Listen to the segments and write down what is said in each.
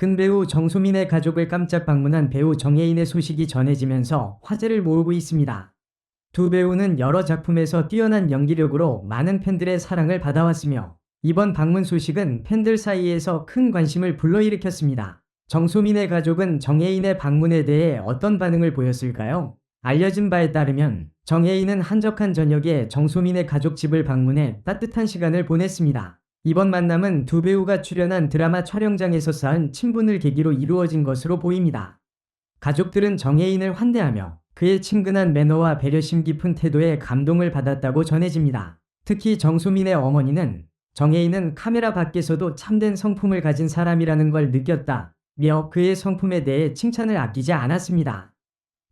근배우 정소민의 가족을 깜짝 방문한 배우 정예인의 소식이 전해지면서 화제를 모으고 있습니다. 두 배우는 여러 작품에서 뛰어난 연기력으로 많은 팬들의 사랑을 받아왔으며 이번 방문 소식은 팬들 사이에서 큰 관심을 불러일으켰습니다. 정소민의 가족은 정예인의 방문에 대해 어떤 반응을 보였을까요? 알려진 바에 따르면 정예인은 한적한 저녁에 정소민의 가족 집을 방문해 따뜻한 시간을 보냈습니다. 이번 만남은 두 배우가 출연한 드라마 촬영장에서 쌓은 친분을 계기로 이루어진 것으로 보입니다. 가족들은 정예인을 환대하며 그의 친근한 매너와 배려심 깊은 태도에 감동을 받았다고 전해집니다. 특히 정소민의 어머니는 정예인은 카메라 밖에서도 참된 성품을 가진 사람이라는 걸 느꼈다며 그의 성품에 대해 칭찬을 아끼지 않았습니다.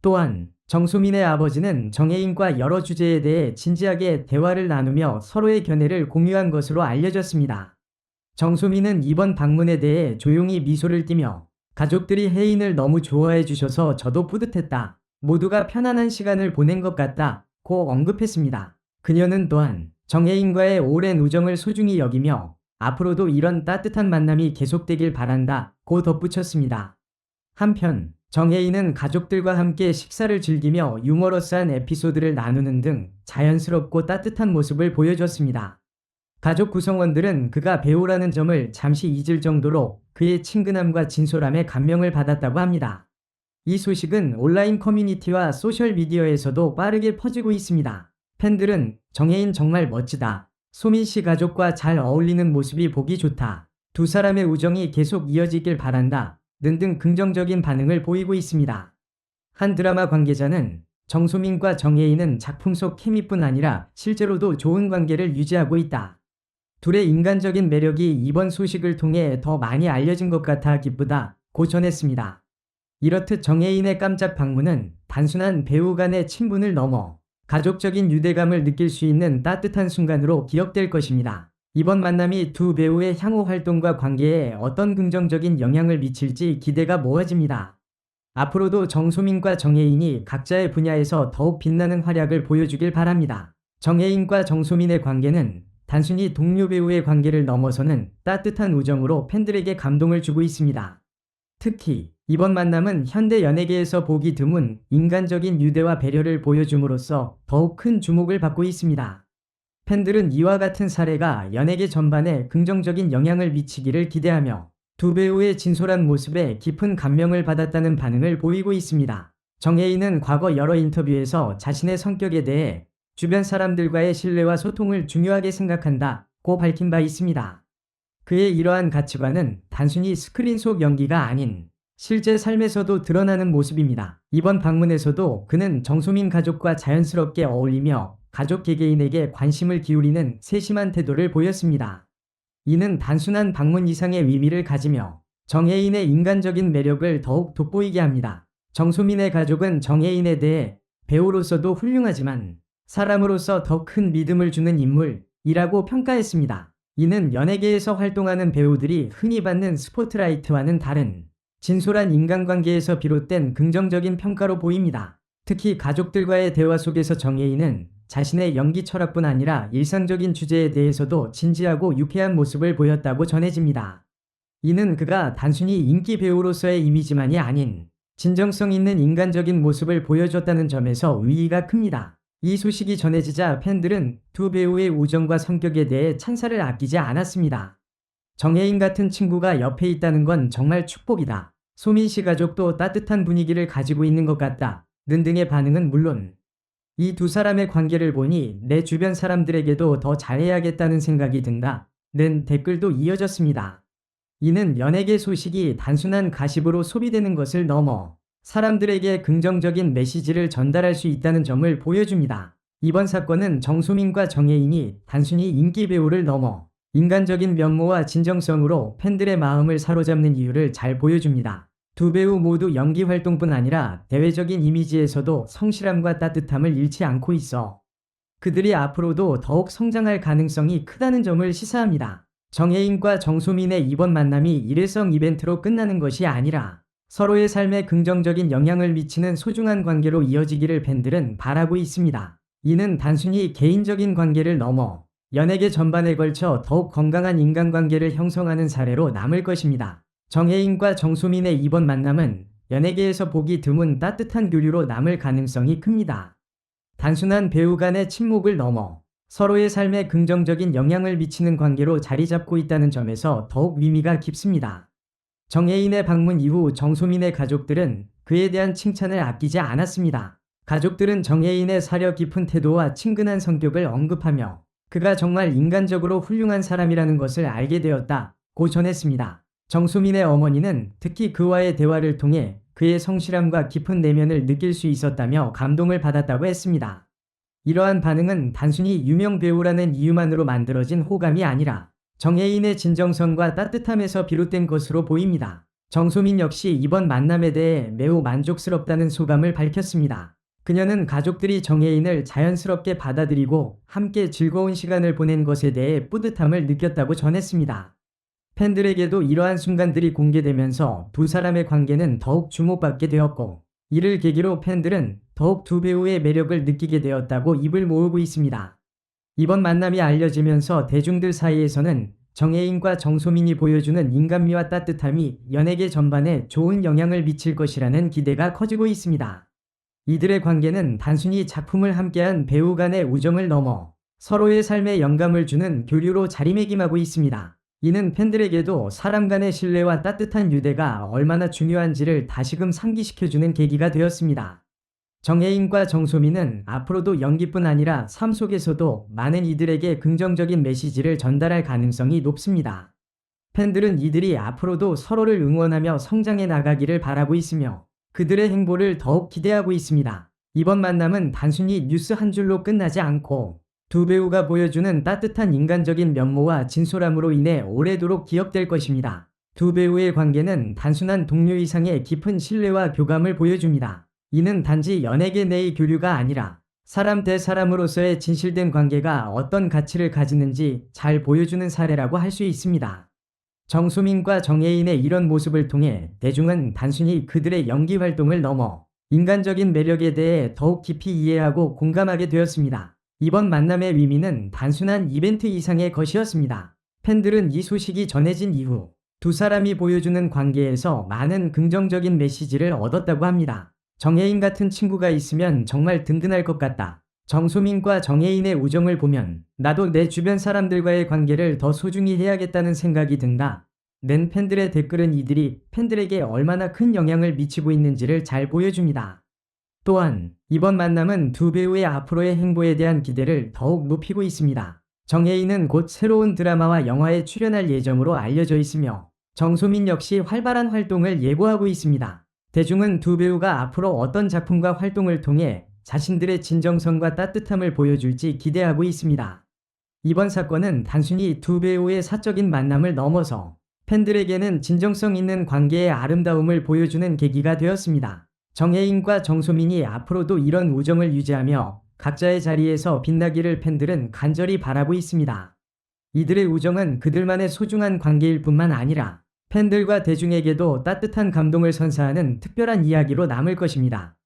또한 정소민의 아버지는 정예인과 여러 주제에 대해 진지하게 대화를 나누며 서로의 견해를 공유한 것으로 알려졌습니다. 정소민은 이번 방문에 대해 조용히 미소를 띠며 가족들이 혜인을 너무 좋아해 주셔서 저도 뿌듯했다. 모두가 편안한 시간을 보낸 것 같다고 언급했습니다. 그녀는 또한 정예인과의 오랜 우정을 소중히 여기며 앞으로도 이런 따뜻한 만남이 계속되길 바란다고 덧붙였습니다. 한편 정예인은 가족들과 함께 식사를 즐기며 유머러스한 에피소드를 나누는 등 자연스럽고 따뜻한 모습을 보여줬습니다. 가족 구성원들은 그가 배우라는 점을 잠시 잊을 정도로 그의 친근함과 진솔함에 감명을 받았다고 합니다. 이 소식은 온라인 커뮤니티와 소셜미디어에서도 빠르게 퍼지고 있습니다. 팬들은 정예인 정말 멋지다. 소민 씨 가족과 잘 어울리는 모습이 보기 좋다. 두 사람의 우정이 계속 이어지길 바란다. 등등 긍정적인 반응을 보이고 있습니다. 한 드라마 관계자는 정소민과 정예인은 작품 속 케미뿐 아니라 실제로도 좋은 관계를 유지하고 있다. 둘의 인간적인 매력이 이번 소식을 통해 더 많이 알려진 것 같아 기쁘다고 전했습니다. 이렇듯 정예인의 깜짝 방문은 단순한 배우 간의 친분을 넘어 가족적인 유대감을 느낄 수 있는 따뜻한 순간으로 기억될 것입니다. 이번 만남이 두 배우의 향후 활동과 관계에 어떤 긍정적인 영향을 미칠지 기대가 모아집니다. 앞으로도 정소민과 정예인이 각자의 분야에서 더욱 빛나는 활약을 보여주길 바랍니다. 정예인과 정소민의 관계는 단순히 동료 배우의 관계를 넘어서는 따뜻한 우정으로 팬들에게 감동을 주고 있습니다. 특히 이번 만남은 현대 연예계에서 보기 드문 인간적인 유대와 배려를 보여줌으로써 더욱 큰 주목을 받고 있습니다. 팬들은 이와 같은 사례가 연예계 전반에 긍정적인 영향을 미치기를 기대하며 두 배우의 진솔한 모습에 깊은 감명을 받았다는 반응을 보이고 있습니다. 정예인은 과거 여러 인터뷰에서 자신의 성격에 대해 주변 사람들과의 신뢰와 소통을 중요하게 생각한다고 밝힌 바 있습니다. 그의 이러한 가치관은 단순히 스크린 속 연기가 아닌 실제 삶에서도 드러나는 모습입니다. 이번 방문에서도 그는 정소민 가족과 자연스럽게 어울리며 가족 개개인에게 관심을 기울이는 세심한 태도를 보였습니다. 이는 단순한 방문 이상의 의미를 가지며 정예인의 인간적인 매력을 더욱 돋보이게 합니다. 정소민의 가족은 정예인에 대해 배우로서도 훌륭하지만 사람으로서 더 큰 믿음을 주는 인물이라고 평가했습니다. 이는 연예계에서 활동하는 배우들이 흔히 받는 스포트라이트와는 다른 진솔한 인간관계에서 비롯된 긍정적인 평가로 보입니다. 특히 가족들과의 대화 속에서 정예인은 자신의 연기 철학뿐 아니라 일상적인 주제에 대해서도 진지하고 유쾌한 모습을 보였다고 전해집니다. 이는 그가 단순히 인기 배우로서의 이미지만이 아닌 진정성 있는 인간적인 모습을 보여줬다는 점에서 의의가 큽니다. 이 소식이 전해지자 팬들은 두 배우의 우정과 성격에 대해 찬사를 아끼지 않았습니다. 정예인 같은 친구가 옆에 있다는 건 정말 축복이다. 소민 씨 가족도 따뜻한 분위기를 가지고 있는 것 같다. 등등의 반응은 물론 이 두 사람의 관계를 보니 내 주변 사람들에게도 더 잘해야겠다는 생각이 든다. 는 댓글도 이어졌습니다. 이는 연예계 소식이 단순한 가십으로 소비되는 것을 넘어 사람들에게 긍정적인 메시지를 전달할 수 있다는 점을 보여줍니다. 이번 사건은 정소민과 정예인이 단순히 인기 배우를 넘어 인간적인 면모와 진정성으로 팬들의 마음을 사로잡는 이유를 잘 보여줍니다. 두 배우 모두 연기 활동뿐 아니라 대외적인 이미지에서도 성실함과 따뜻함을 잃지 않고 있어 그들이 앞으로도 더욱 성장할 가능성이 크다는 점을 시사합니다. 정예인과 정소민의 이번 만남이 일회성 이벤트로 끝나는 것이 아니라 서로의 삶에 긍정적인 영향을 미치는 소중한 관계로 이어지기를 팬들은 바라고 있습니다. 이는 단순히 개인적인 관계를 넘어 연예계 전반에 걸쳐 더욱 건강한 인간관계를 형성하는 사례로 남을 것입니다. 정혜인과 정소민의 이번 만남은 연예계에서 보기 드문 따뜻한 교류로 남을 가능성이 큽니다. 단순한 배우 간의 친목을 넘어 서로의 삶에 긍정적인 영향을 미치는 관계로 자리 잡고 있다는 점에서 더욱 의미가 깊습니다. 정혜인의 방문 이후 정소민의 가족들은 그에 대한 칭찬을 아끼지 않았습니다. 가족들은 정혜인의 사려 깊은 태도와 친근한 성격을 언급하며 그가 정말 인간적으로 훌륭한 사람이라는 것을 알게 되었다고 전했습니다. 정소민의 어머니는 특히 그와의 대화를 통해 그의 성실함과 깊은 내면을 느낄 수 있었다며 감동을 받았다고 했습니다. 이러한 반응은 단순히 유명 배우라는 이유만으로 만들어진 호감이 아니라 정혜인의 진정성과 따뜻함에서 비롯된 것으로 보입니다. 정소민 역시 이번 만남에 대해 매우 만족스럽다는 소감을 밝혔습니다. 그녀는 가족들이 정혜인을 자연스럽게 받아들이고 함께 즐거운 시간을 보낸 것에 대해 뿌듯함을 느꼈다고 전했습니다. 팬들에게도 이러한 순간들이 공개되면서 두 사람의 관계는 더욱 주목받게 되었고, 이를 계기로 팬들은 더욱 두 배우의 매력을 느끼게 되었다고 입을 모으고 있습니다. 이번 만남이 알려지면서 대중들 사이에서는 정혜인과 정소민이 보여주는 인간미와 따뜻함이 연예계 전반에 좋은 영향을 미칠 것이라는 기대가 커지고 있습니다. 이들의 관계는 단순히 작품을 함께한 배우 간의 우정을 넘어 서로의 삶에 영감을 주는 교류로 자리매김하고 있습니다. 이는 팬들에게도 사람 간의 신뢰와 따뜻한 유대가 얼마나 중요한지를 다시금 상기시켜주는 계기가 되었습니다. 정혜인과 정소민은 앞으로도 연기뿐 아니라 삶 속에서도 많은 이들에게 긍정적인 메시지를 전달할 가능성이 높습니다. 팬들은 이들이 앞으로도 서로를 응원하며 성장해 나가기를 바라고 있으며 그들의 행보를 더욱 기대하고 있습니다. 이번 만남은 단순히 뉴스 한 줄로 끝나지 않고 두 배우가 보여주는 따뜻한 인간적인 면모와 진솔함으로 인해 오래도록 기억될 것입니다. 두 배우의 관계는 단순한 동료 이상의 깊은 신뢰와 교감을 보여줍니다. 이는 단지 연예계 내의 교류가 아니라 사람 대 사람으로서의 진실된 관계가 어떤 가치를 가지는지 잘 보여주는 사례라고 할 수 있습니다. 정소민과 정혜인의 이런 모습을 통해 대중은 단순히 그들의 연기 활동을 넘어 인간적인 매력에 대해 더욱 깊이 이해하고 공감하게 되었습니다. 이번 만남의 의미는 단순한 이벤트 이상의 것이었습니다. 팬들은 이 소식이 전해진 이후 두 사람이 보여주는 관계에서 많은 긍정적인 메시지를 얻었다고 합니다. 정혜인 같은 친구가 있으면 정말 든든할 것 같다. 정소민과 정혜인의 우정을 보면 나도 내 주변 사람들과의 관계를 더 소중히 해야겠다는 생각이 든다. 낸 팬들의 댓글은 이들이 팬들에게 얼마나 큰 영향을 미치고 있는지를 잘 보여줍니다. 또한 이번 만남은 두 배우의 앞으로의 행보에 대한 기대를 더욱 높이고 있습니다. 정혜인은 곧 새로운 드라마와 영화에 출연할 예정으로 알려져 있으며 정소민 역시 활발한 활동을 예고하고 있습니다. 대중은 두 배우가 앞으로 어떤 작품과 활동을 통해 자신들의 진정성과 따뜻함을 보여줄지 기대하고 있습니다. 이번 사건은 단순히 두 배우의 사적인 만남을 넘어서 팬들에게는 진정성 있는 관계의 아름다움을 보여주는 계기가 되었습니다. 정혜인과 정소민이 앞으로도 이런 우정을 유지하며 각자의 자리에서 빛나기를 팬들은 간절히 바라고 있습니다. 이들의 우정은 그들만의 소중한 관계일 뿐만 아니라 팬들과 대중에게도 따뜻한 감동을 선사하는 특별한 이야기로 남을 것입니다.